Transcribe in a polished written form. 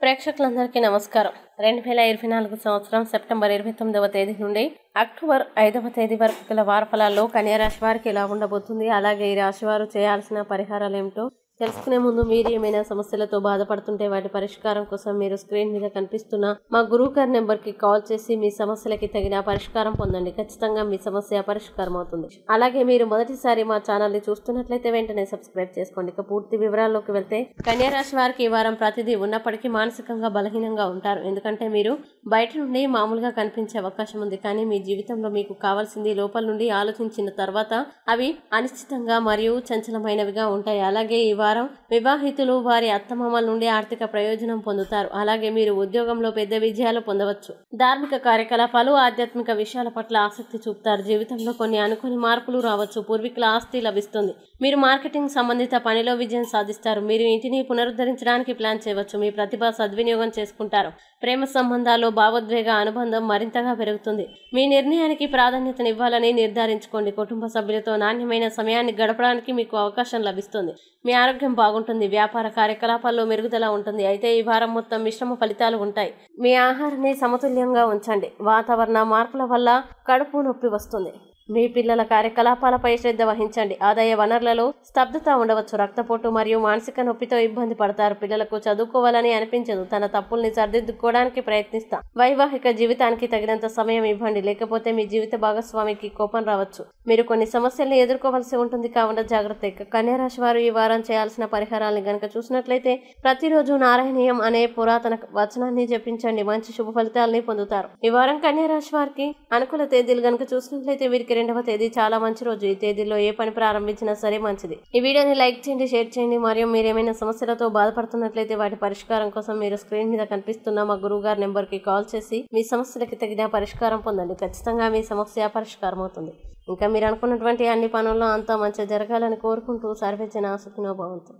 ప్రేక్షకులందరికీ నమస్కారం. 2024 సంవత్సరం సెప్టెంబర్ 29వ తేదీ నుండి అక్టోబర్ 5వ తేదీ వరకు గల వార ఫలాల్లో కన్యా రాశి వారికి ఎలా ఉండబోతుంది, అలాగే ఈ రాశి వారు చేయాల్సిన పరిహారాలు ఏమిటో తెలుసుకునే ముందు మీరు ఏమైనా సమస్యలతో బాధపడుతుంటే వాటి పరిష్కారం కోసం మీరు స్క్రీన్ మీద కనిపిస్తున్న మా గురువు గారి నెంబర్కి కాల్ చేసి మీ సమస్యలకి తగిన పరిష్కారం పొందండి. ఖచ్చితంగా మీ సమస్య పరిష్కారం అవుతుంది. అలాగే మీరు మొదటిసారి మా ఛానల్ని చూస్తున్నట్లయితే వెంటనే సబ్స్క్రైబ్ చేసుకోండి. ఇక పూర్తి వివరాల్లోకి వెళ్తే కన్యా రాశి వారికి ఈ వారం ప్రతిదీ ఉన్నప్పటికీ మానసికంగా బలహీనంగా ఉంటారు. ఎందుకంటే మీరు బయట నుండి మామూలుగా కనిపించే అవకాశం ఉంది, కానీ మీ జీవితంలో మీకు కావాల్సింది లోపల నుండి ఆలోచించిన తర్వాత అవి అనిశ్చితంగా మరియు చంచలమైనవిగా ఉంటాయి. అలాగే ఈ వారం వివాహితులు వారి అత్తమామల నుండి ఆర్థిక ప్రయోజనం పొందుతారు. అలాగే మీరు ఉద్యోగంలో పెద్ద విజయాలు పొందవచ్చు. ధార్మిక కార్యకలాపాలు, ఆధ్యాత్మిక విషయాల పట్ల ఆసక్తి చూపుతారు. జీవితంలో కొన్ని అనుకోని మార్పులు రావచ్చు. పూర్వీకుల ఆస్తి లభిస్తుంది. మీరు మార్కెటింగ్ సంబంధిత పనిలో విజయం సాధిస్తారు. మీరు ఇంటిని పునరుద్ధరించడానికి ప్లాన్ చేయవచ్చు. మీ ప్రతిభ సద్వినియోగం చేసుకుంటారు. ప్రేమ సంబంధాల్లో భావోద్వేగ అనుబంధం మరింతగా పెరుగుతుంది. మీ నిర్ణయానికి ప్రాధాన్యతనివ్వాలని నిర్ధారించుకోండి. కుటుంబ సభ్యులతో నాణ్యమైన సమయాన్ని గడపడానికి మీకు అవకాశం లభిస్తుంది. మీ ఆరోగ్యం బాగుంటుంది. వ్యాపార కార్యకలాపాల్లో మెరుగుదల ఉంటుంది. అయితే ఈ వారం మొత్తం మిశ్రమ ఫలితాలు ఉంటాయి. మీ ఆహారాన్ని సమతుల్యంగా ఉంచండి. వాతావరణ మార్పుల వల్ల కడుపు నొప్పి వస్తుంది. మీ పిల్లల కార్యకలాపాలపై శ్రద్ధ వహించండి. ఆదాయ వనరులలో స్తబ్దత ఉండవచ్చు. రక్తపోటు మరియు మానసిక నొప్పితో ఇబ్బంది పడతారు. పిల్లలకు చదువుకోవాలని అనిపించదు. తన తప్పుల్ని సరిదిద్దుకోవడానికి ప్రయత్నిస్తా. వైవాహిక జీవితానికి తగినంత సమయం ఇవ్వండి, లేకపోతే మీ జీవిత భాగస్వామికి కోపం రావచ్చు. మీరు కొన్ని సమస్యల్ని ఎదుర్కోవాల్సి ఉంటుంది, కావున జాగ్రత్త. కన్యా రాశి వారు ఈ వారం చేయాల్సిన పరిహారాలను గనక చూసినట్లయితే ప్రతిరోజు నారాయణీయం అనే పురాతన వచనాన్ని జపించండి. మంచి శుభ ఫలితాలని పొందుతారు. ఈ వారం కన్యా రాశి వారికి అనుకూల తేదీలు గనక చూసినట్లయితే వీరికి 2వ తేదీ చాలా మంచి రోజు. ఈ తేదీలో ఏ పని ప్రారంభించినా సరే మంచిది. ఈ వీడియోని లైక్ చేయండి, షేర్ చేయండి. మరియు మీరు ఏమైనా సమస్యలతో బాధపడుతున్నట్లయితే వాటి పరిష్కారం కోసం మీరు స్క్రీన్ మీద కనిపిస్తున్న మా గురువు గారి నెంబర్కి కాల్ చేసి మీ సమస్యలకి తగిన పరిష్కారం పొందండి. ఖచ్చితంగా మీ సమస్య పరిష్కారం అవుతుంది. ఇంకా మీరు అనుకున్నటువంటి అన్ని పనుల్లో అంతా మంచి జరగాలని కోరుకుంటూ సర్వేజన సుఖినో భవంతు.